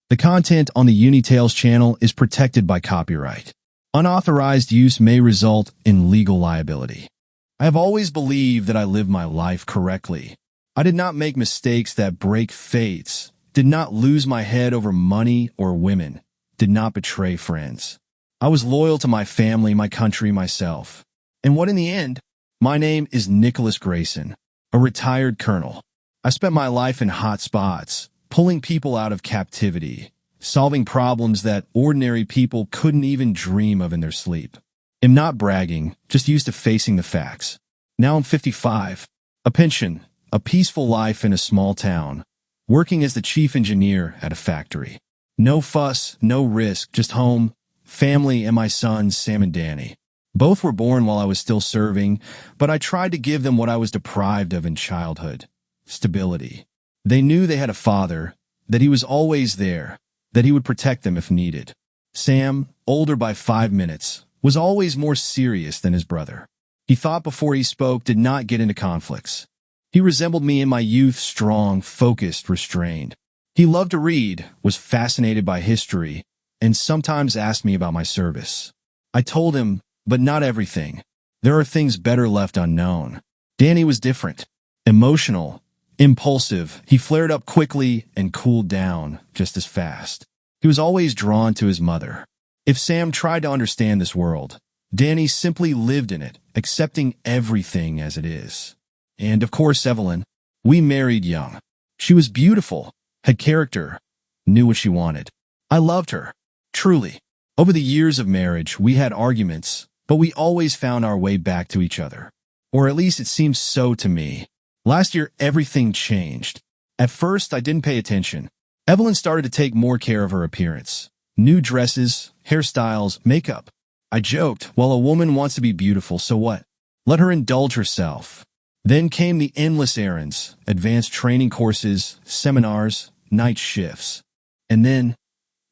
The content on the Unitales channel is protected by copyright. Unauthorized use may result in legal liability. I have always believed that I lived my life correctly. I did not make mistakes that break fates, did not lose my head over money or women, did not betray friends. I was loyal to my family, my country, myself. And what in the end? My name is Nicholas Grayson, a retired colonel. I spent my life in hot spots, pulling people out of captivity, solving problems that ordinary people couldn't even dream of in their sleep. I'm not bragging, just used to facing the facts. Now I'm 55, a pension, a peaceful life in a small town, working as the chief engineer at a factory. No fuss, no risk, just home, family, and my sons, Sam and Danny. Both were born while I was still serving, but I tried to give them what I was deprived of in childhood: stability. They knew they had a father, that he was always there, that he would protect them if needed. Sam, older by 5 minutes, was always more serious than his brother. He thought before he spoke, did not get into conflicts. He resembled me in my youth, strong, focused, restrained. He loved to read, was fascinated by history, and sometimes asked me about my service. I told him, but not everything. There are things better left unknown. Danny was different. Emotional, impulsive, he flared up quickly and cooled down just as fast. He was always drawn to his mother. If Sam tried to understand this world, Danny simply lived in it, accepting everything as it is. And of course, Evelyn. We married young. She was beautiful, had character, knew what she wanted. I loved her, truly. Over the years of marriage, we had arguments, but we always found our way back to each other. Or at least it seems so to me. Last year, everything changed. At first, I didn't pay attention. Evelyn started to take more care of her appearance. New dresses, hairstyles, makeup. I joked, well, a woman wants to be beautiful, so what? Let her indulge herself. Then came the endless errands, advanced training courses, seminars, night shifts. And then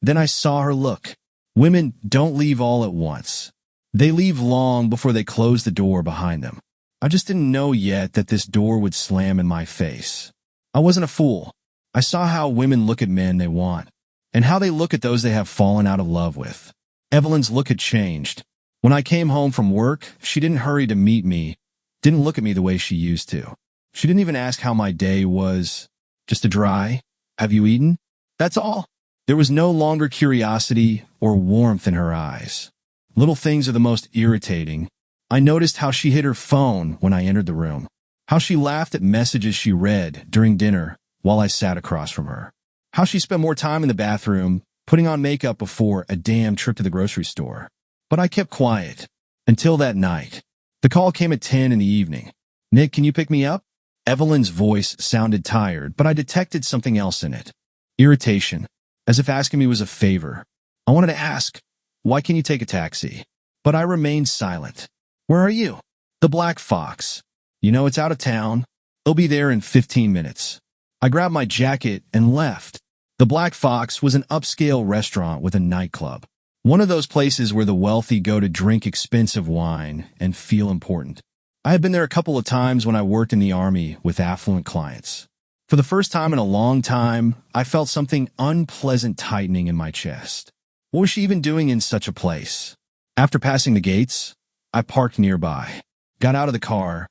I saw her look. Women don't leave all at once. They leave long before they close the door behind them. I just didn't know yet that this door would slam in my face. I wasn't a fool. I saw how women look at men they want, and how they look at those they have fallen out of love with. Evelyn's look had changed. When I came home from work, she didn't hurry to meet me, didn't look at me the way she used to. She didn't even ask how my day was. Just a dry, "Have you eaten?" That's all. There was no longer curiosity or warmth in her eyes. Little things are the most irritating. I noticed how she hid her phone when I entered the room, how she laughed at messages she read during dinner while I sat across from her, how she spent more time in the bathroom putting on makeup before a damn trip to the grocery store. But I kept quiet until that night. The call came at 10 in the evening. "Nick, can you pick me up?" Evelyn's voice sounded tired, but I detected something else in it. Irritation, as if asking me was a favor. I wanted to ask, "Why can't you take a taxi?" But I remained silent. "Where are you?" "The Black Fox. You know, it's out of town. It'll be there in 15 minutes. I grabbed my jacket and left. The Black Fox was an upscale restaurant with a nightclub. One of those places where the wealthy go to drink expensive wine and feel important. I had been there a couple of times when I worked in the Army with affluent clients. For the first time in a long time, I felt something unpleasant tightening in my chest. What was she even doing in such a place? After passing the gates, I parked nearby, got out of the car,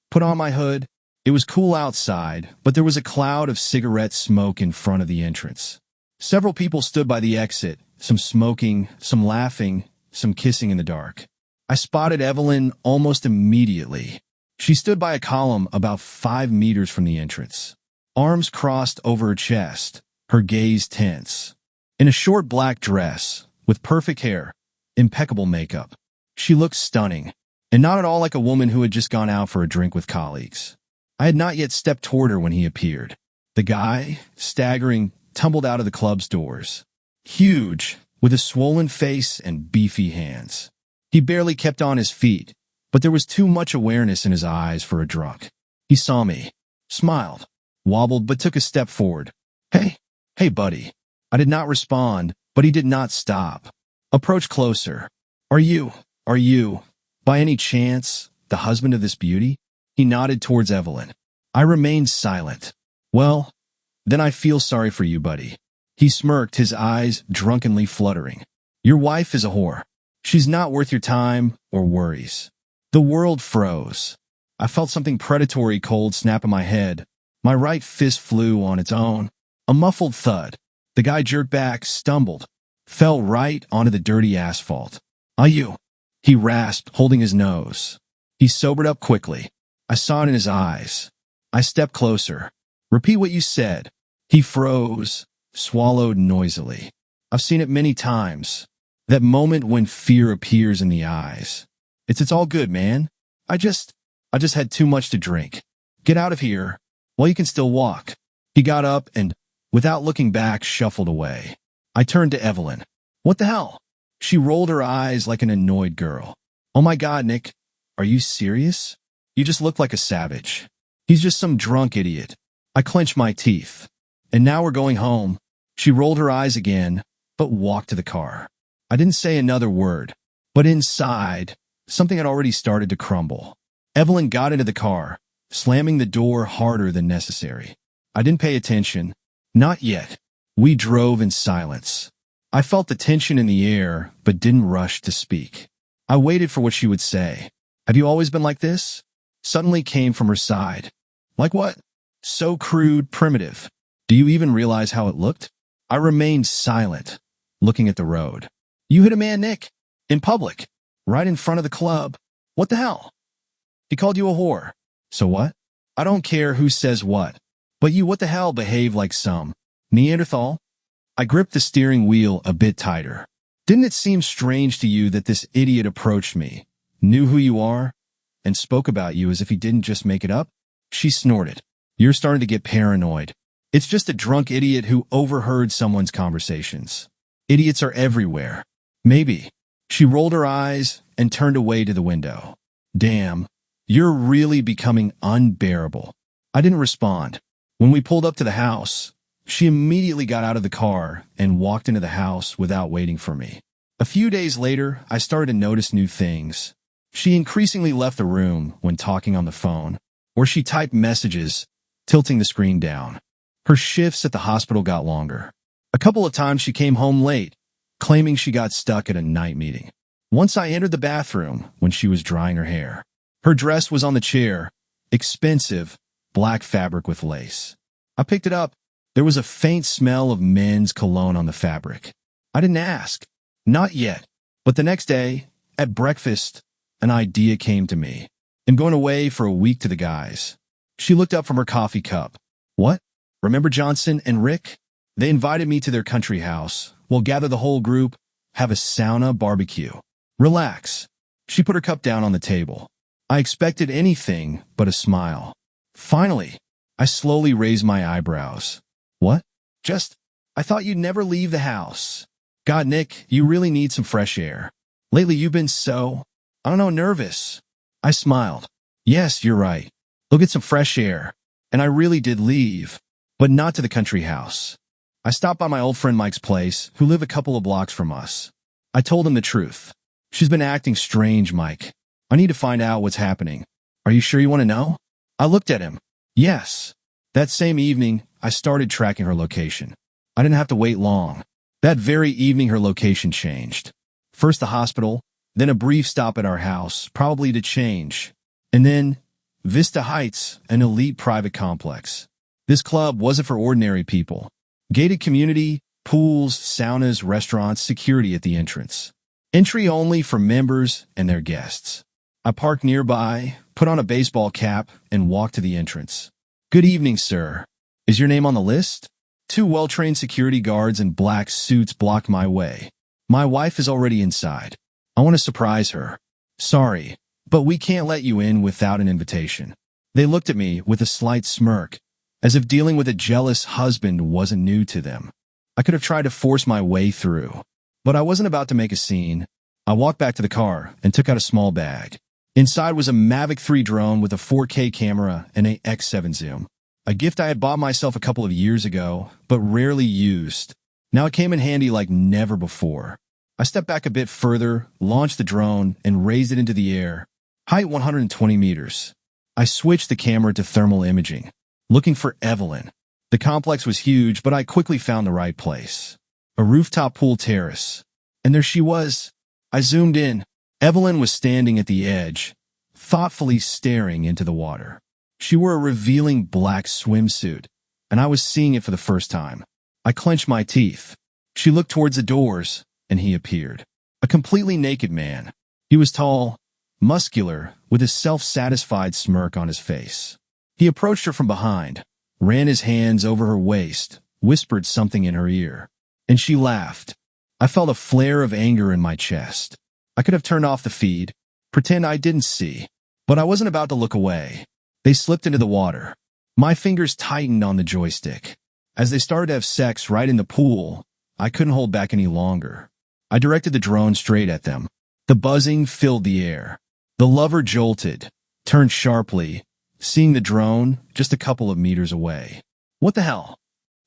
put on my hood. It was cool outside, but there was a cloud of cigarette smoke in front of the entrance. Several people stood by the exit, some smoking, some laughing, some kissing in the dark. I spotted Evelyn almost immediately. She stood by a column about 5 meters from the entrance, arms crossed over her chest, her gaze tense. In a short black dress, with perfect hair, impeccable makeup. She looked stunning, and not at all like a woman who had just gone out for a drink with colleagues. I had not yet stepped toward her when he appeared. The guy, staggering, tumbled out of the club's doors. Huge, with a swollen face and beefy hands. He barely kept on his feet, but there was too much awareness in his eyes for a drunk. He saw me, smiled, wobbled but took a step forward. Hey, buddy." I did not respond, but he did not stop. Approach closer. Are you, by any chance, the husband of this beauty?" He nodded towards Evelyn. I remained silent. "Well, then I feel sorry for you, buddy." He smirked, his eyes drunkenly fluttering. Your wife is a whore. She's not worth your time or worries. The world froze. I felt something predatory cold snap in my head. My right fist flew on its own. A muffled thud. The guy jerked back, stumbled, fell right onto the dirty asphalt. You, he rasped, holding his nose. He sobered up quickly. I saw it in his eyes. I stepped closer. Repeat what you said. He froze, swallowed noisily. I've seen it many times. That moment when fear appears in the eyes. It's all good, man. I just had too much to drink. Get out of here while you can still walk. He got up and, without looking back, shuffled away. I turned to Evelyn. What the hell? She rolled her eyes like an annoyed girl. Oh my God, Nick. Are you serious? You just look like a savage. He's just some drunk idiot. I clenched my teeth. And now we're going home. She rolled her eyes again, but walked to the car. I didn't say another word, but inside, something had already started to crumble. Evelyn got into the car, slamming the door harder than necessary. I didn't pay attention. Not yet. We drove in silence. I felt the tension in the air, but didn't rush to speak. I waited for what she would say. Have you always been like this? Suddenly came from her side. Like what? So crude, primitive. Do you even realize how it looked? I remained silent, looking at the road. You hit a man, Nick. In public. Right in front of the club. What the hell? He called you a whore. So what? I don't care who says what. But you, what the hell, behave like some Neanderthal? I gripped the steering wheel a bit tighter. Didn't it seem strange to you that this idiot approached me, knew who you are, and spoke about you as if he didn't just make it up? She snorted. You're starting to get paranoid. It's just a drunk idiot who overheard someone's conversations. Idiots are everywhere. Maybe. She rolled her eyes and turned away to the window. Damn, you're really becoming unbearable. I didn't respond. When we pulled up to the house, she immediately got out of the car and walked into the house without waiting for me. A few days later, I started to notice new things. She increasingly left the room when talking on the phone, or she typed messages, tilting the screen down. Her shifts at the hospital got longer. A couple of times she came home late, claiming she got stuck at a night meeting. Once I entered the bathroom when she was drying her hair. Her dress was on the chair, expensive, black fabric with lace. I picked it up. There was a faint smell of men's cologne on the fabric. I didn't ask. Not yet. But the next day, at breakfast, an idea came to me. I'm going away for a week to the guys. She looked up from her coffee cup. What? Remember Johnson and Rick? They invited me to their country house. We'll gather the whole group, have a sauna barbecue. Relax. She put her cup down on the table. I expected anything but a smile. Finally, I slowly raised my eyebrows. What? I thought you'd never leave the house. God, Nick, you really need some fresh air. Lately you've been so, nervous. I smiled. Yes, you're right. Go get some fresh air. And I really did leave, but not to the country house. I stopped by my old friend Mike's place, who lived a couple of blocks from us. I told him the truth. She's been acting strange, Mike. I need to find out what's happening. Are you sure you want to know? I looked at him. Yes. That same evening, I started tracking her location. I didn't have to wait long. That very evening, her location changed. First the hospital, then a brief stop at our house, probably to change. And then Vista Heights, an elite private complex. This club wasn't for ordinary people. Gated community, pools, saunas, restaurants, security at the entrance. Entry only for members and their guests. I parked nearby, put on a baseball cap, and walked to the entrance. Good evening, sir. Is your name on the list? Two well-trained security guards in black suits blocked my way. My wife is already inside. I want to surprise her. Sorry, but we can't let you in without an invitation. They looked at me with a slight smirk, as if dealing with a jealous husband wasn't new to them. I could have tried to force my way through, but I wasn't about to make a scene. I walked back to the car and took out a small bag. Inside was a Mavic 3 drone with a 4K camera and a X7 zoom. A gift I had bought myself a couple of years ago, but rarely used. Now it came in handy like never before. I stepped back a bit further, launched the drone, and raised it into the air. Height 120 meters. I switched the camera to thermal imaging, looking for Evelyn. The complex was huge, but I quickly found the right place. A rooftop pool terrace. And there she was. I zoomed in. Evelyn was standing at the edge, thoughtfully staring into the water. She wore a revealing black swimsuit, and I was seeing it for the first time. I clenched my teeth. She looked towards the doors, and he appeared. A completely naked man. He was tall, muscular, with a self-satisfied smirk on his face. He approached her from behind, ran his hands over her waist, whispered something in her ear, and she laughed. I felt a flare of anger in my chest. I could have turned off the feed, pretend I didn't see, but I wasn't about to look away. They slipped into the water. My fingers tightened on the joystick. As they started to have sex right in the pool, I couldn't hold back any longer. I directed the drone straight at them. The buzzing filled the air. The lover jolted, turned sharply, seeing the drone just a couple of meters away. "What the hell?"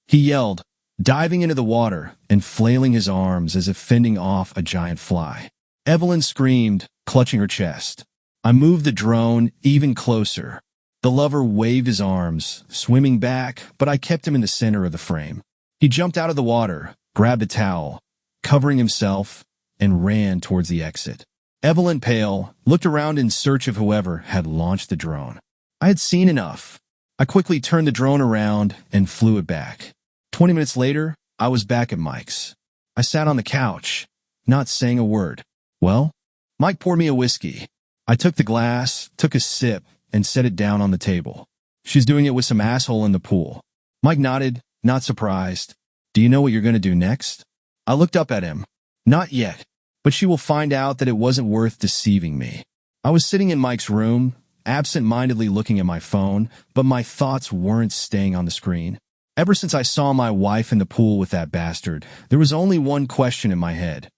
he yelled, diving into the water and flailing his arms as if fending off a giant fly. Evelyn screamed, clutching her chest. I moved the drone even closer. The lover waved his arms, swimming back, but I kept him in the center of the frame. He jumped out of the water, grabbed a towel, covering himself, and ran towards the exit. Evelyn, pale, looked around in search of whoever had launched the drone. I had seen enough. I quickly turned the drone around and flew it back. 20 minutes later, I was back at Mike's. I sat on the couch, not saying a word. "Well?" Mike poured me a whiskey. I took the glass, took a sip, and set it down on the table. "She's doing it with some asshole in the pool." Mike nodded, not surprised. "Do you know what you're going to do next?" I looked up at him. "Not yet, but she will find out that it wasn't worth deceiving me." I was sitting in Mike's room, absent-mindedly looking at my phone, but my thoughts weren't staying on the screen. Ever since I saw my wife in the pool with that bastard, there was only one question in my head.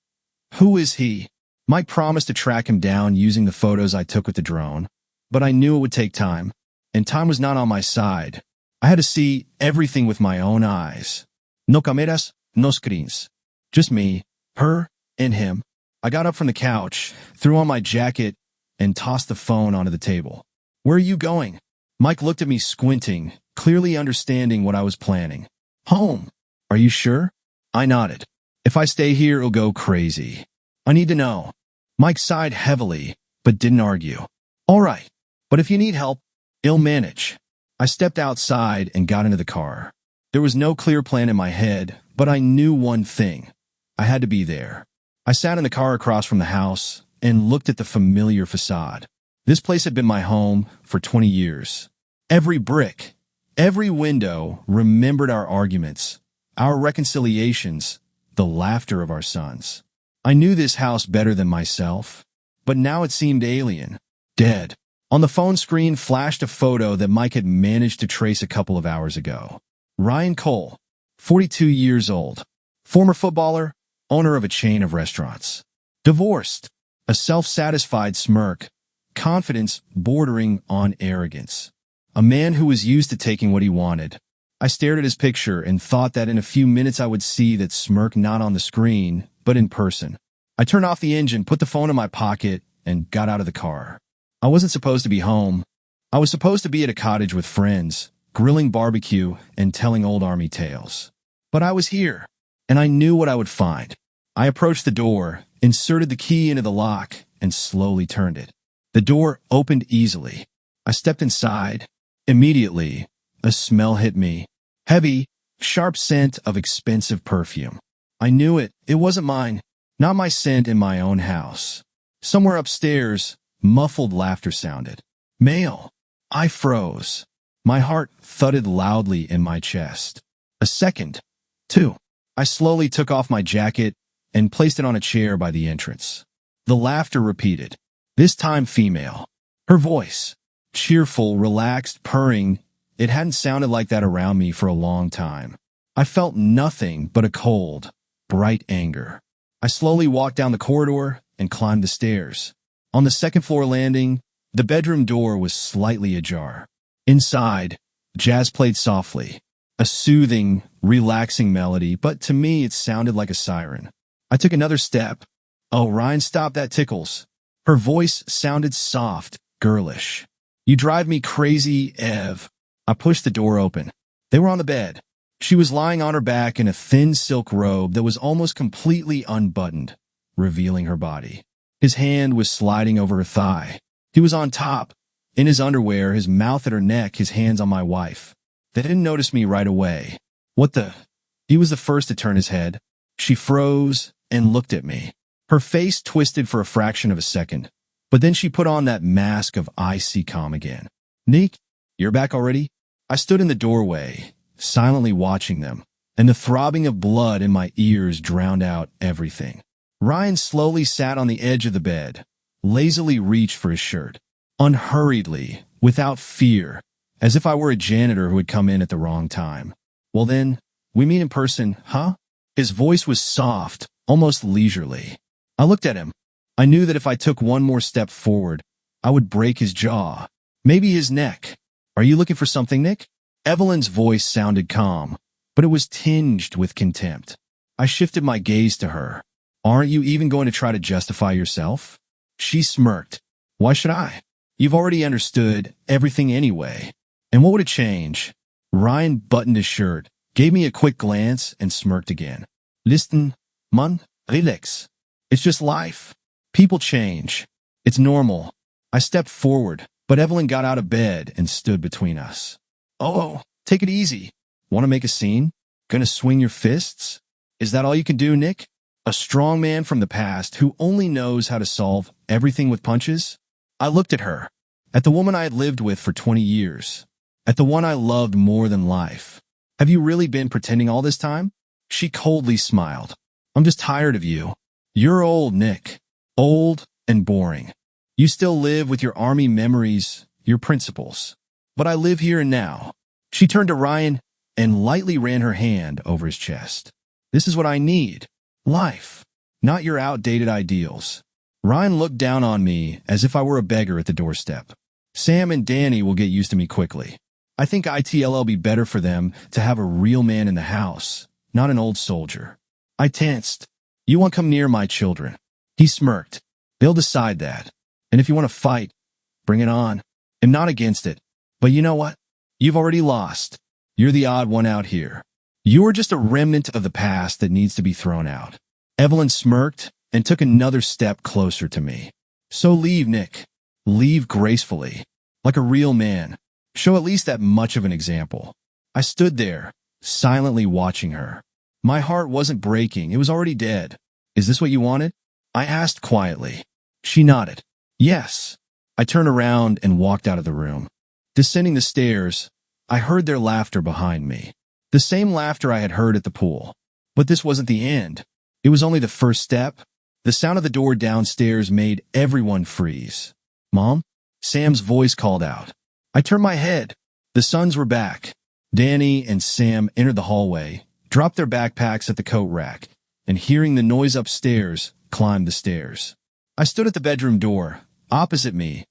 Who is he? Mike promised to track him down using the photos I took with the drone, but I knew it would take time, and time was not on my side. I had to see everything with my own eyes. No cameras, no screens. Just me, her, and him. I got up from the couch, threw on my jacket, and tossed the phone onto the table. "Where are you going?" Mike looked at me squinting, clearly understanding what I was planning. "Home." "Are you sure?" I nodded. "If I stay here, it'll go crazy. I need to know." Mike sighed heavily, but didn't argue. "All right, but if you need help, I'll manage." I stepped outside and got into the car. There was no clear plan in my head, but I knew one thing. I had to be there. I sat in the car across from the house and looked at the familiar facade. This place had been my home for 20 years. Every brick, every window remembered our arguments, our reconciliations, the laughter of our sons. I knew this house better than myself, but now it seemed alien, dead. On the phone screen flashed a photo that Mike had managed to trace a couple of hours ago. Ryan Cole, 42 years old, former footballer, owner of a chain of restaurants. Divorced, a self-satisfied smirk, confidence bordering on arrogance. A man who was used to taking what he wanted. I stared at his picture and thought that in a few minutes I would see that smirk not on the screen, but in person. I turned off the engine, put the phone in my pocket, and got out of the car. I wasn't supposed to be home. I was supposed to be at a cottage with friends, grilling barbecue and telling old army tales. But I was here, and I knew what I would find. I approached the door, inserted the key into the lock, and slowly turned it. The door opened easily. I stepped inside. Immediately, a smell hit me. Heavy, sharp scent of expensive perfume. I knew it. It wasn't mine. Not my scent in my own house. Somewhere upstairs, muffled laughter sounded. Male. I froze. My heart thudded loudly in my chest. A second. Two. I slowly took off my jacket and placed it on a chair by the entrance. The laughter repeated. This time female. Her voice. Cheerful, relaxed, purring. It hadn't sounded like that around me for a long time. I felt nothing but a cold, bright anger. I slowly walked down the corridor and climbed the stairs. On the second-floor landing, the bedroom door was slightly ajar. Inside, jazz played softly, a soothing, relaxing melody, but to me it sounded like a siren. I took another step. "Oh, Ryan, stop, that tickles." Her voice sounded soft, girlish. "You drive me crazy, Ev." I pushed the door open. They were on the bed. She was lying on her back in a thin silk robe that was almost completely unbuttoned, revealing her body. His hand was sliding over her thigh. He was on top, in his underwear, his mouth at her neck, his hands on my wife. They didn't notice me right away. What the? He was the first to turn his head. She froze and looked at me. Her face twisted for a fraction of a second, but then she put on that mask of icy calm again. Nick, you're back already? I stood in the doorway, silently watching them, and the throbbing of blood in my ears drowned out everything. Ryan slowly sat on the edge of the bed, lazily reached for his shirt, unhurriedly, without fear, as if I were a janitor who had come in at the wrong time. Well then, we meet in person, huh? His voice was soft, almost leisurely. I looked at him. I knew that if I took one more step forward, I would break his jaw, maybe his neck. Are you looking for something, Nick? Evelyn's voice sounded calm, but it was tinged with contempt. I shifted my gaze to her. Aren't you even going to try to justify yourself? She smirked. Why should I? You've already understood everything anyway. And what would it change? Ryan buttoned his shirt, gave me a quick glance, and smirked again. Listen, man, relax. It's just life. People change. It's normal. I stepped forward, but Evelyn got out of bed and stood between us. Oh, take it easy. Want to make a scene? Gonna swing your fists? Is that all you can do, Nick? A strong man from the past who only knows how to solve everything with punches? I looked at her, at the woman I had lived with for 20 years, at the one I loved more than life. Have you really been pretending all this time? She coldly smiled. I'm just tired of you. You're old, Nick. Old and boring. You still live with your army memories, your principles. But I live here and now. She turned to Ryan and lightly ran her hand over his chest. This is what I need. Life, not your outdated ideals. Ryan looked down on me as if I were a beggar at the doorstep. Sam and Danny will get used to me quickly. I think it'll be better for them to have a real man in the house, not an old soldier. I tensed. You won't come near my children. He smirked. They'll decide that. And if you want to fight, bring it on. I'm not against it. But you know what? You've already lost. You're the odd one out here. You are just a remnant of the past that needs to be thrown out. Evelyn smirked and took another step closer to me. So leave, Nick. Leave gracefully. Like a real man. Show at least that much of an example. I stood there, silently watching her. My heart wasn't breaking. It was already dead. Is this what you wanted? I asked quietly. She nodded. Yes. I turned around and walked out of the room. Descending the stairs, I heard their laughter behind me. The same laughter I had heard at the pool. But this wasn't the end. It was only the first step. The sound of the door downstairs made everyone freeze. Mom? Sam's voice called out. I turned my head. The sons were back. Danny and Sam entered the hallway, dropped their backpacks at the coat rack, and hearing the noise upstairs, climbed the stairs. I stood at the bedroom door. Opposite me,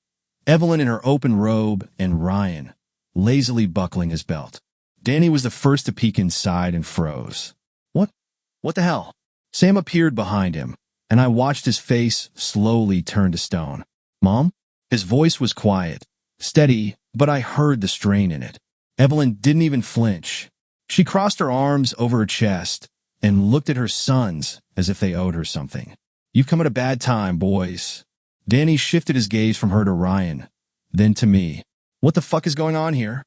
Evelyn in her open robe and Ryan, lazily buckling his belt. Danny was the first to peek inside and froze. What the hell? Sam appeared behind him, and I watched his face slowly turn to stone. Mom? His voice was quiet, steady, but I heard the strain in it. Evelyn didn't even flinch. She crossed her arms over her chest and looked at her sons as if they owed her something. You've come at a bad time, boys. Danny shifted his gaze from her to Ryan, then to me. What the fuck is going on here?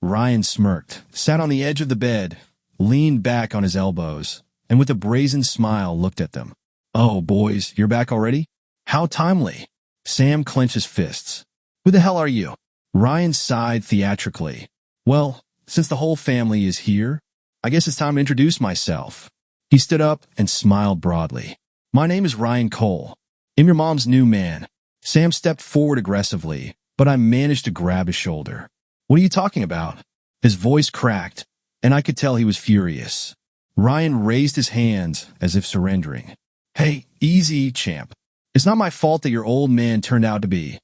Ryan smirked, sat on the edge of the bed, leaned back on his elbows, and with a brazen smile looked at them. Oh, boys, you're back already? How timely. Sam clenched his fists. Who the hell are you? Ryan sighed theatrically. Well, since the whole family is here, I guess it's time to introduce myself. He stood up and smiled broadly. My name is Ryan Cole. I'm your mom's new man. Sam stepped forward aggressively, but I managed to grab his shoulder. What are you talking about? His voice cracked, and I could tell he was furious. Ryan raised his hands as if surrendering. Hey, easy, champ. It's not my fault that your old man turned out to be,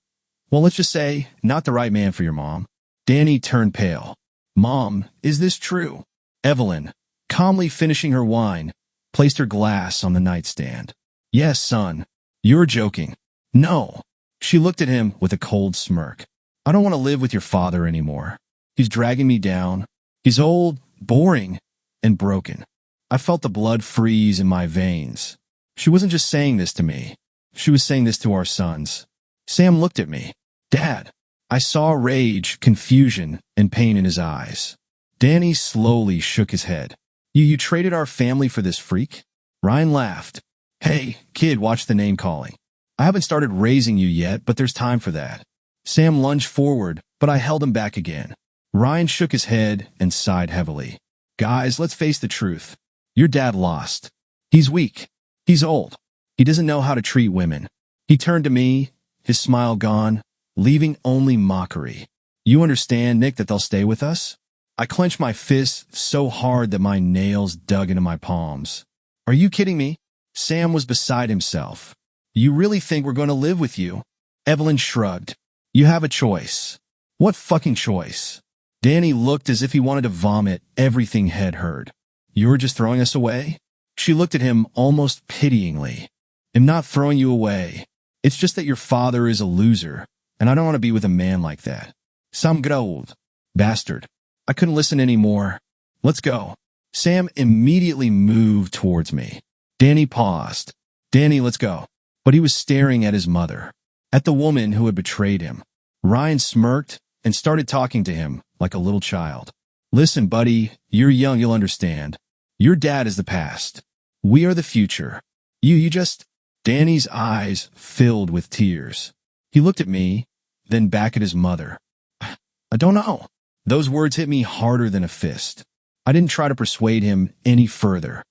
well, let's just say, not the right man for your mom. Danny turned pale. Mom, is this true? Evelyn, calmly finishing her wine, placed her glass on the nightstand. Yes, son. You're joking. No. She looked at him with a cold smirk. I don't want to live with your father anymore. He's dragging me down. He's old, boring, and broken. I felt the blood freeze in my veins. She wasn't just saying this to me. She was saying this to our sons. Sam looked at me. Dad. I saw rage, confusion, and pain in his eyes. Danny slowly shook his head. You traded our family for this freak? Ryan laughed. Hey, kid, watch the name calling. I haven't started raising you yet, but there's time for that. Sam lunged forward, but I held him back again. Ryan shook his head and sighed heavily. Guys, let's face the truth. Your dad lost. He's weak. He's old. He doesn't know how to treat women. He turned to me, his smile gone, leaving only mockery. You understand, Nick, that they'll stay with us? I clenched my fists so hard that my nails dug into my palms. Are you kidding me? Sam was beside himself. You really think we're going to live with you? Evelyn shrugged. You have a choice. What fucking choice? Danny looked as if he wanted to vomit everything Head heard. You're just throwing us away? She looked at him almost pityingly. I'm not throwing you away. It's just that your father is a loser, and I don't want to be with a man like that. Sam growled. Bastard. I couldn't listen anymore. Let's go. Sam immediately moved towards me. Danny paused. Danny, let's go. But he was staring at his mother, at the woman who had betrayed him. Ryan smirked and started talking to him like a little child. Listen, buddy, you're young, you'll understand. Your dad is the past. We are the future. You just... Danny's eyes filled with tears. He looked at me, then back at his mother. I don't know. Those words hit me harder than a fist. I didn't try to persuade him any further.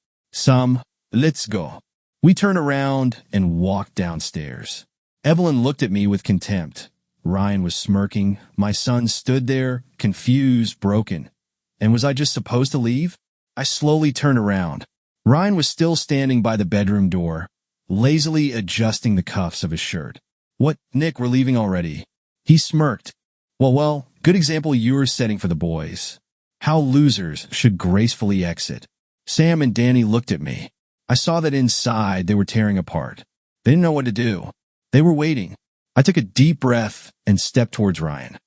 Let's go. We turned around and walked downstairs. Evelyn looked at me with contempt. Ryan was smirking. My son stood there, confused, broken. And was I just supposed to leave? I slowly turned around. Ryan was still standing by the bedroom door, lazily adjusting the cuffs of his shirt. What, Nick, we're leaving already? He smirked. Well, good example you're setting for the boys. How losers should gracefully exit. Sam and Danny looked at me. I saw that inside they were tearing apart. They didn't know what to do. They were waiting. I took a deep breath and stepped towards Ryan.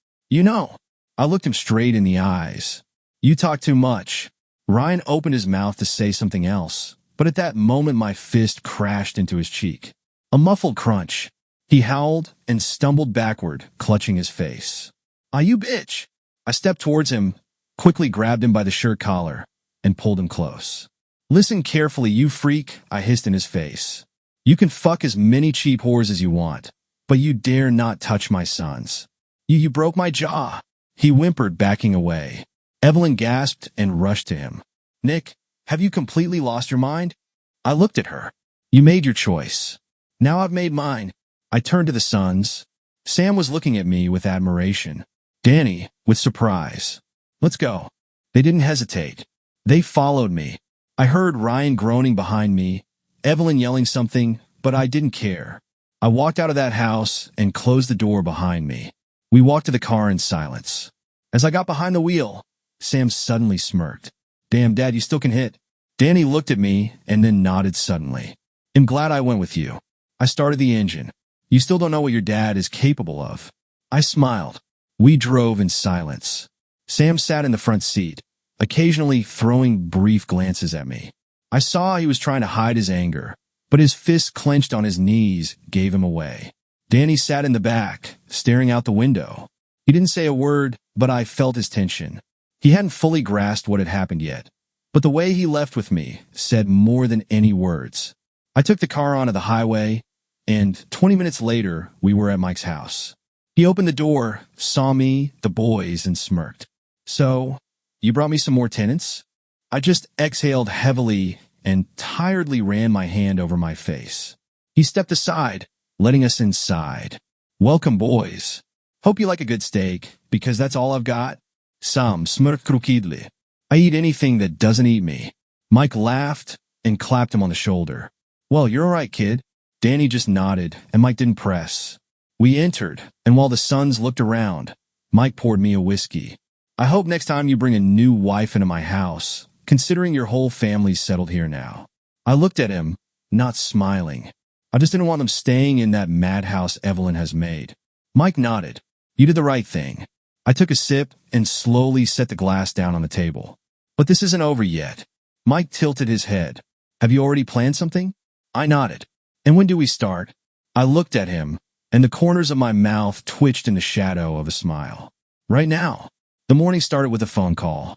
I looked him straight in the eyes. You talk too much. Ryan opened his mouth to say something else, but at that moment my fist crashed into his cheek. A muffled crunch. He howled and stumbled backward, clutching his face. Ah, you bitch! I stepped towards him, quickly grabbed him by the shirt collar, and pulled him close. Listen carefully, you freak, I hissed in his face. You can fuck as many cheap whores as you want, but you dare not touch my sons. You broke my jaw. He whimpered, backing away. Evelyn gasped and rushed to him. Nick, have you completely lost your mind? I looked at her. You made your choice. Now I've made mine. I turned to the sons. Sam was looking at me with admiration. Danny, with surprise. Let's go. They didn't hesitate. They followed me. I heard Ryan groaning behind me, Evelyn yelling something, but I didn't care. I walked out of that house and closed the door behind me. We walked to the car in silence. As I got behind the wheel, Sam suddenly smirked. Damn, Dad, you still can hit. Danny looked at me and then nodded suddenly. I'm glad I went with you. I started the engine. You still don't know what your dad is capable of. I smiled. We drove in silence. Sam sat in the front seat, occasionally throwing brief glances at me. I saw he was trying to hide his anger, but his fists clenched on his knees gave him away. Danny sat in the back, staring out the window. He didn't say a word, but I felt his tension. He hadn't fully grasped what had happened yet, but the way he left with me said more than any words. I took the car onto the highway, and 20 minutes later, we were at Mike's house. He opened the door, saw me, the boys, and smirked. So, you brought me some more tenants? I just exhaled heavily and tiredly ran my hand over my face. He stepped aside, letting us inside. Welcome, boys. Hope you like a good steak, because that's all I've got. Sam smirked crookedly. I eat anything that doesn't eat me. Mike laughed and clapped him on the shoulder. Well, you're all right, kid. Danny just nodded, and Mike didn't press. We entered, and while the sons looked around, Mike poured me a whiskey. I hope next time you bring a new wife into my house, considering your whole family's settled here now. I looked at him, not smiling. I just didn't want them staying in that madhouse Evelyn has made. Mike nodded. You did the right thing. I took a sip and slowly set the glass down on the table. But this isn't over yet. Mike tilted his head. Have you already planned something? I nodded. And when do we start? I looked at him, and the corners of my mouth twitched in the shadow of a smile. Right now. The morning started with a phone call.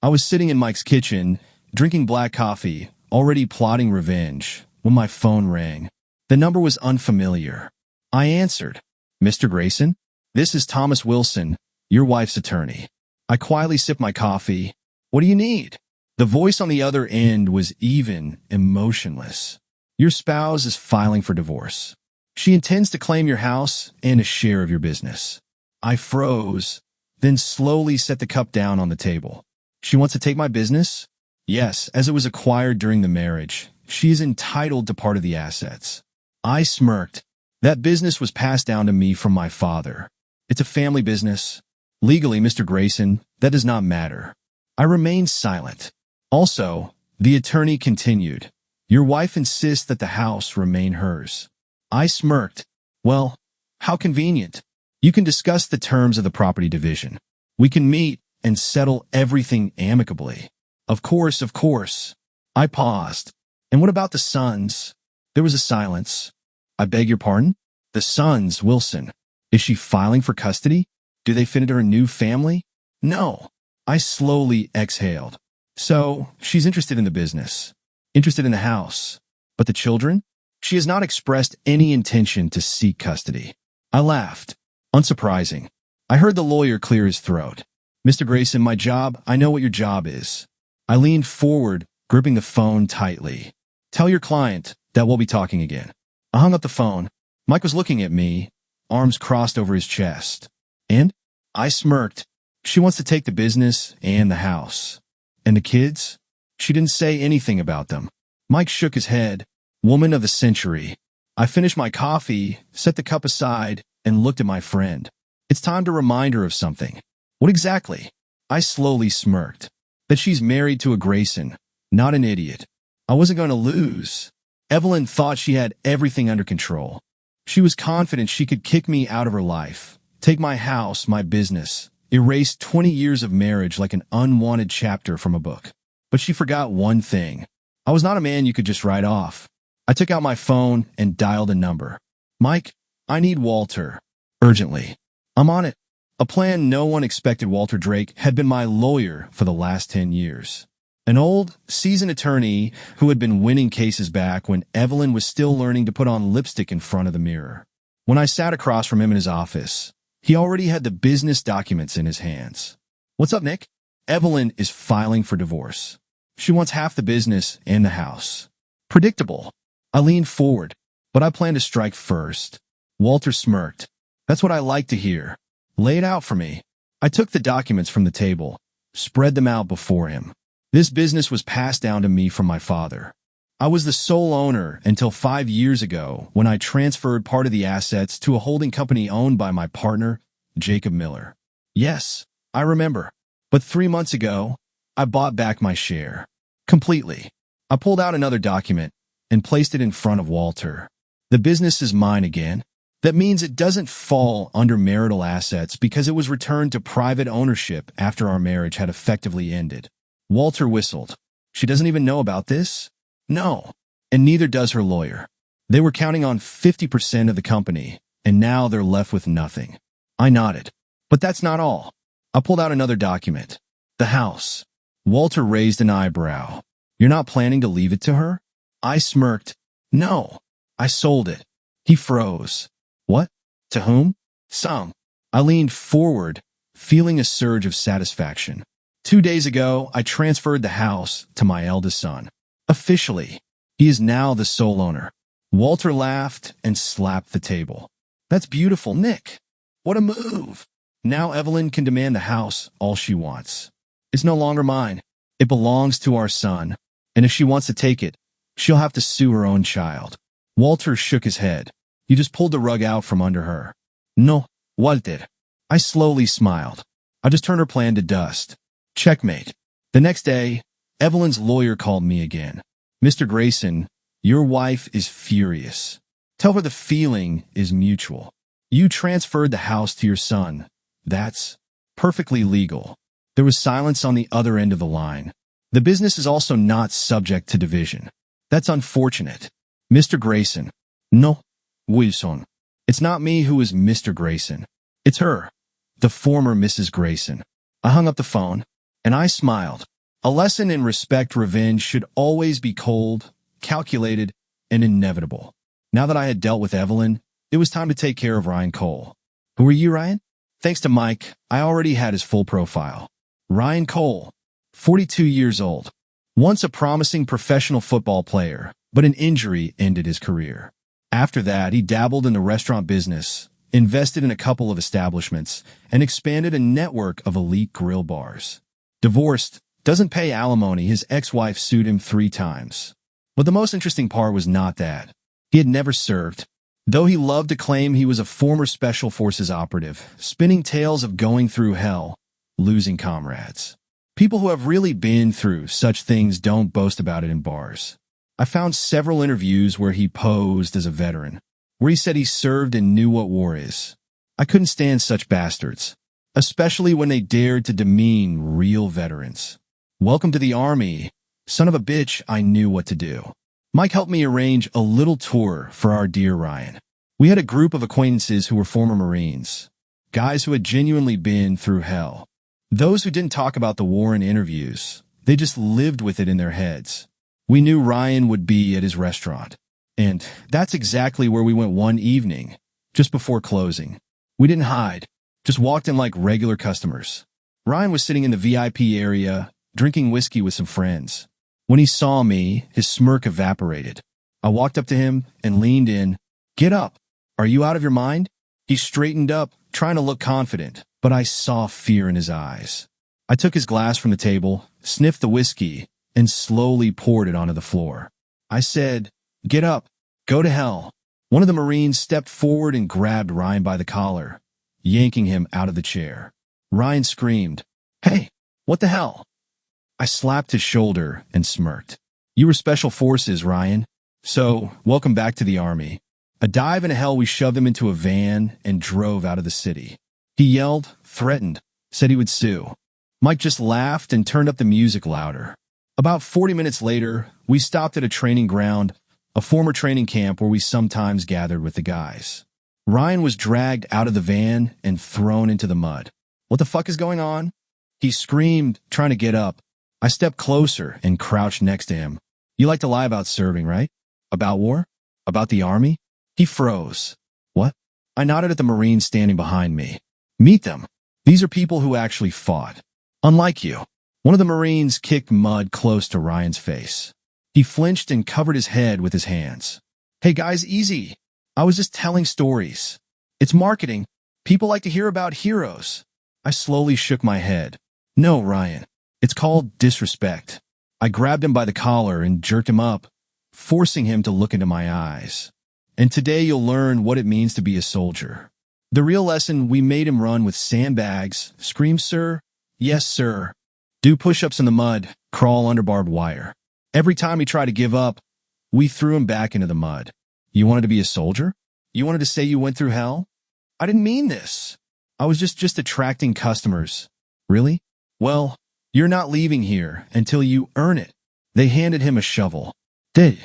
I was sitting in Mike's kitchen, drinking black coffee, already plotting revenge, when my phone rang. The number was unfamiliar. I answered. Mr. Grayson? This is Thomas Wilson, your wife's attorney. I quietly sipped my coffee. What do you need? The voice on the other end was even, emotionless. Your spouse is filing for divorce. She intends to claim your house and a share of your business. I froze, then slowly set the cup down on the table. She wants to take my business? Yes, as it was acquired during the marriage. She is entitled to part of the assets. I smirked. That business was passed down to me from my father. It's a family business. Legally, Mr. Grayson, that does not matter. I remained silent. Also, the attorney continued. Your wife insists that the house remain hers. I smirked. Well, how convenient. You can discuss the terms of the property division. We can meet and settle everything amicably. Of course, of course. I paused. And what about the sons? There was a silence. I beg your pardon? The sons, Wilson. Is she filing for custody? Do they fit into her new family? No. I slowly exhaled. So, she's interested in the business. Interested in the house. But the children? She has not expressed any intention to seek custody. I laughed. Unsurprising. I heard the lawyer clear his throat. Mr. Grayson, my job, I know what your job is. I leaned forward, gripping the phone tightly. Tell your client that we'll be talking again. I hung up the phone. Mike was looking at me, arms crossed over his chest. And? I smirked. She wants to take the business and the house. And the kids? She didn't say anything about them. Mike shook his head. Woman of the century. I finished my coffee, set the cup aside, and looked at my friend. It's time to remind her of something. What exactly? I slowly smirked. That she's married to a Grayson, not an idiot. I wasn't going to lose. Evelyn thought she had everything under control. She was confident she could kick me out of her life, take my house, my business, erase 20 years of marriage like an unwanted chapter from a book. But she forgot one thing. I was not a man you could just write off. I took out my phone and dialed a number. Mike, I need Walter. Urgently. I'm on it. A plan no one expected. Walter Drake had been my lawyer for the last 10 years. An old, seasoned attorney who had been winning cases back when Evelyn was still learning to put on lipstick in front of the mirror. When I sat across from him in his office, he already had the business documents in his hands. What's up, Nick? Evelyn is filing for divorce. She wants half the business and the house. Predictable. I leaned forward, but I planned to strike first. Walter smirked. That's what I like to hear. Lay it out for me. I took the documents from the table, spread them out before him. This business was passed down to me from my father. I was the sole owner until 5 years ago when I transferred part of the assets to a holding company owned by my partner, Jacob Miller. Yes, I remember. But 3 months ago, I bought back my share. Completely. I pulled out another document and placed it in front of Walter. The business is mine again. That means it doesn't fall under marital assets because it was returned to private ownership after our marriage had effectively ended. Walter whistled. She doesn't even know about this? No. And neither does her lawyer. They were counting on 50% of the company, and now they're left with nothing. I nodded. But that's not all. I pulled out another document. The house. Walter raised an eyebrow. You're not planning to leave it to her? I smirked. No. I sold it. He froze. What? To whom? Some. I leaned forward, feeling a surge of satisfaction. 2 days ago, I transferred the house to my eldest son. Officially, he is now the sole owner. Walter laughed and slapped the table. That's beautiful, Nick. What a move. Now Evelyn can demand the house all she wants. It's no longer mine. It belongs to our son. And if she wants to take it, she'll have to sue her own child. Walter shook his head. You just pulled the rug out from under her. No, Walter. I slowly smiled. I just turned her plan to dust. Checkmate. The next day, Evelyn's lawyer called me again. Mr. Grayson, your wife is furious. Tell her the feeling is mutual. You transferred the house to your son. That's perfectly legal. There was silence on the other end of the line. The business is also not subject to division. That's unfortunate. Mr. Grayson. No, Wilson. It's not me who is Mr. Grayson. It's her, the former Mrs. Grayson. I hung up the phone, and I smiled. A lesson in respect revenge should always be cold, calculated, and inevitable. Now that I had dealt with Evelyn, it was time to take care of Ryan Cole. Who are you, Ryan? Thanks to Mike, I already had his full profile. Ryan Cole, 42 years old. Once a promising professional football player, but an injury ended his career. After that, he dabbled in the restaurant business, invested in a couple of establishments, and expanded a network of elite grill bars. Divorced, doesn't pay alimony, his ex-wife sued him 3 times. But the most interesting part was not that. He had never served. Though he loved to claim he was a former Special Forces operative, spinning tales of going through hell, losing comrades. People who have really been through such things don't boast about it in bars. I found several interviews where he posed as a veteran, where he said he served and knew what war is. I couldn't stand such bastards, especially when they dared to demean real veterans. Welcome to the Army. Son of a bitch, I knew what to do. Mike helped me arrange a little tour for our dear Ryan. We had a group of acquaintances who were former Marines, guys who had genuinely been through hell. Those who didn't talk about the war in interviews, they just lived with it in their heads. We knew Ryan would be at his restaurant, and that's exactly where we went one evening, just before closing. We didn't hide, just walked in like regular customers. Ryan was sitting in the VIP area, drinking whiskey with some friends. When he saw me, his smirk evaporated. I walked up to him and leaned in. Get up. Are you out of your mind? He straightened up, trying to look confident, but I saw fear in his eyes. I took his glass from the table, sniffed the whiskey, and slowly poured it onto the floor. I said, get up. Go to hell. One of the Marines stepped forward and grabbed Ryan by the collar, yanking him out of the chair. Ryan screamed, Hey, what the hell? I slapped his shoulder and smirked. You were Special Forces, Ryan. So, welcome back to the Army. A dive into hell, we shoved him into a van and drove out of the city. He yelled, threatened, said he would sue. Mike just laughed and turned up the music louder. About 40 minutes later, we stopped at a training ground, a former training camp where we sometimes gathered with the guys. Ryan was dragged out of the van and thrown into the mud. What the fuck is going on? He screamed, trying to get up. I stepped closer and crouched next to him. You like to lie about serving, right? About war? About the Army? He froze. What? I nodded at the Marines standing behind me. Meet them. These are people who actually fought. Unlike you. One of the Marines kicked mud close to Ryan's face. He flinched and covered his head with his hands. Hey guys, easy. I was just telling stories. It's marketing. People like to hear about heroes. I slowly shook my head. No, Ryan. It's called disrespect. I grabbed him by the collar and jerked him up, forcing him to look into my eyes. And today you'll learn what it means to be a soldier. The real lesson, we made him run with sandbags, scream, sir, yes, sir, do push-ups in the mud, crawl under barbed wire. Every time he tried to give up, we threw him back into the mud. You wanted to be a soldier? You wanted to say you went through hell? I didn't mean this. I was just attracting customers. Really? Well, you're not leaving here until you earn it. They handed him a shovel. Did.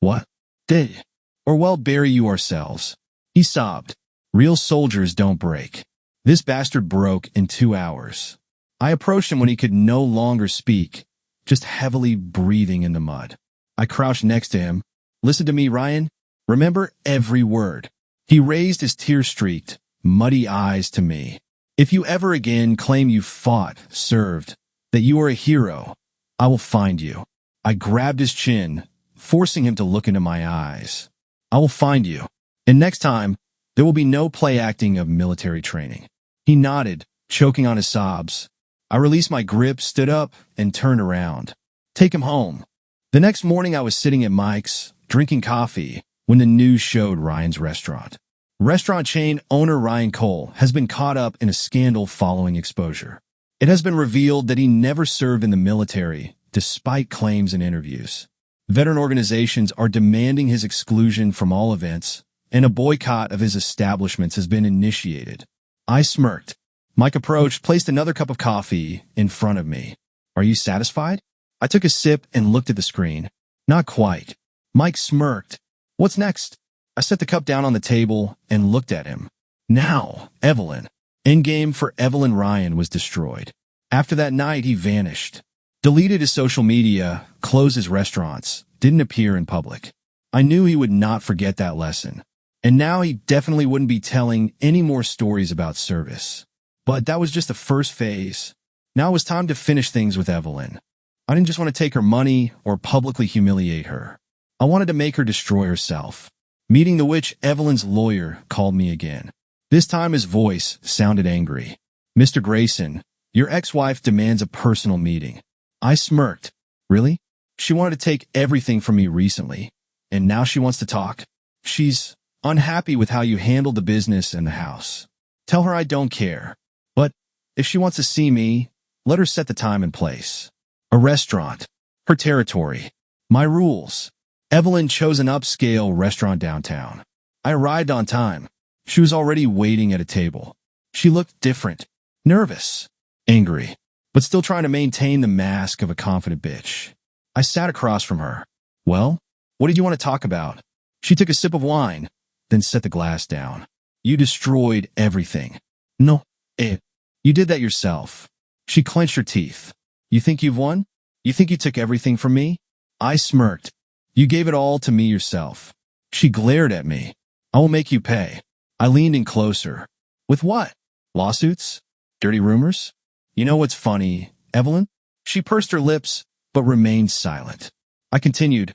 What? Did. Or well, bury you ourselves. He sobbed. Real soldiers don't break. This bastard broke in 2 hours. I approached him when he could no longer speak, just heavily breathing in the mud. I crouched next to him. Listen to me, Ryan. Remember every word. He raised his tear-streaked, muddy eyes to me. If you ever again claim you fought, served, that you are a hero, I will find you. I grabbed his chin, forcing him to look into my eyes. I will find you. And next time, there will be no play acting of military training. He nodded, choking on his sobs. I released my grip, stood up, and turned around. Take him home. The next morning, I was sitting at Mike's, drinking coffee, when the news showed Ryan's restaurant. Restaurant chain owner Ryan Cole has been caught up in a scandal following exposure. It has been revealed that he never served in the military, despite claims and interviews. Veteran organizations are demanding his exclusion from all events, and a boycott of his establishments has been initiated. I smirked. Mike approached, placed another cup of coffee in front of me. Are you satisfied? I took a sip and looked at the screen. Not quite. Mike smirked. What's next? I set the cup down on the table and looked at him. Now, Evelyn. Endgame for Evelyn Ryan was destroyed. After that night, he vanished. Deleted his social media, closed his restaurants, didn't appear in public. I knew he would not forget that lesson. And now he definitely wouldn't be telling any more stories about service. But that was just the first phase. Now it was time to finish things with Evelyn. I didn't just want to take her money or publicly humiliate her. I wanted to make her destroy herself. Meeting the which Evelyn's lawyer called me again. This time his voice sounded angry. Mr. Grayson, your ex-wife demands a personal meeting. I smirked. Really? She wanted to take everything from me recently, and now she wants to talk? She's unhappy with how you handled the business and the house. Tell her I don't care. But if she wants to see me, let her set the time and place. A restaurant. Her territory. My rules. Evelyn chose an upscale restaurant downtown. I arrived on time. She was already waiting at a table. She looked different. Nervous. Angry. But still trying to maintain the mask of a confident bitch. I sat across from her. Well, what did you want to talk about? She took a sip of wine, then set the glass down. You destroyed everything. No, you did that yourself. She clenched her teeth. You think you've won? You think you took everything from me? I smirked. You gave it all to me yourself. She glared at me. I will make you pay. I leaned in closer. With what? Lawsuits? Dirty rumors? You know what's funny, Evelyn? She pursed her lips, but remained silent. I continued.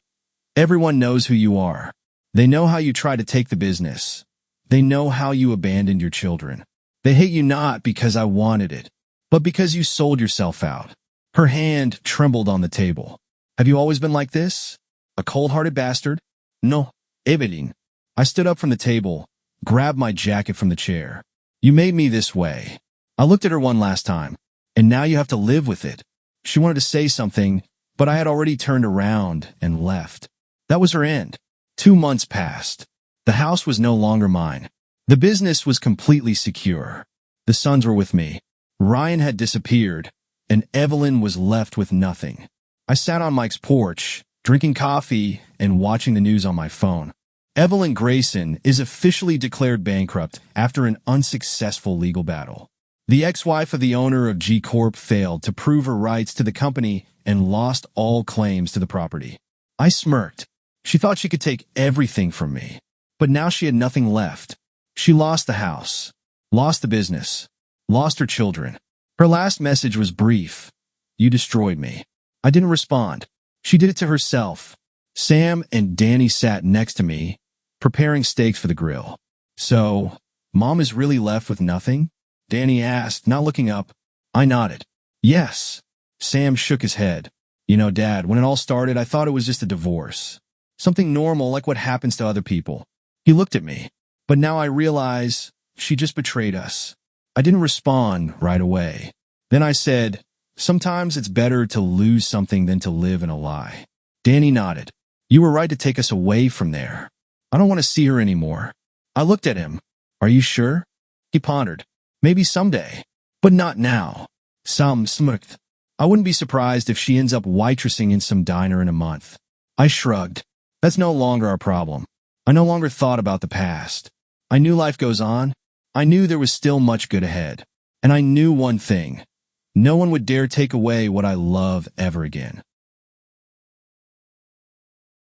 Everyone knows who you are. They know how you tried to take the business. They know how you abandoned your children. They hate you not because I wanted it, but because you sold yourself out. Her hand trembled on the table. Have you always been like this? A cold-hearted bastard? No, Evelyn. I stood up from the table, grabbed my jacket from the chair. You made me this way. I looked at her one last time, and now you have to live with it. She wanted to say something, but I had already turned around and left. That was her end. 2 months passed. The house was no longer mine. The business was completely secure. The sons were with me. Ryan had disappeared, and Evelyn was left with nothing. I sat on Mike's porch, drinking coffee and watching the news on my phone. Evelyn Grayson is officially declared bankrupt after an unsuccessful legal battle. The ex-wife of the owner of G Corp failed to prove her rights to the company and lost all claims to the property. I smirked. She thought she could take everything from me, but now she had nothing left. She lost the house, lost the business, lost her children. Her last message was brief. You destroyed me. I didn't respond. She did it to herself. Sam and Danny sat next to me, preparing steaks for the grill. So, Mom is really left with nothing? Danny asked, not looking up. I nodded. Yes. Sam shook his head. You know, Dad, when it all started, I thought it was just a divorce. Something normal like what happens to other people. He looked at me. But now I realize she just betrayed us. I didn't respond right away. Then I said, sometimes it's better to lose something than to live in a lie. Danny nodded. You were right to take us away from there. I don't want to see her anymore. I looked at him. Are you sure? He pondered. Maybe someday, but not now. Sam smirked. I wouldn't be surprised if she ends up waitressing in some diner in a month. I shrugged. That's no longer our problem. I no longer thought about the past. I knew life goes on. I knew there was still much good ahead. And I knew one thing. No one would dare take away what I love ever again.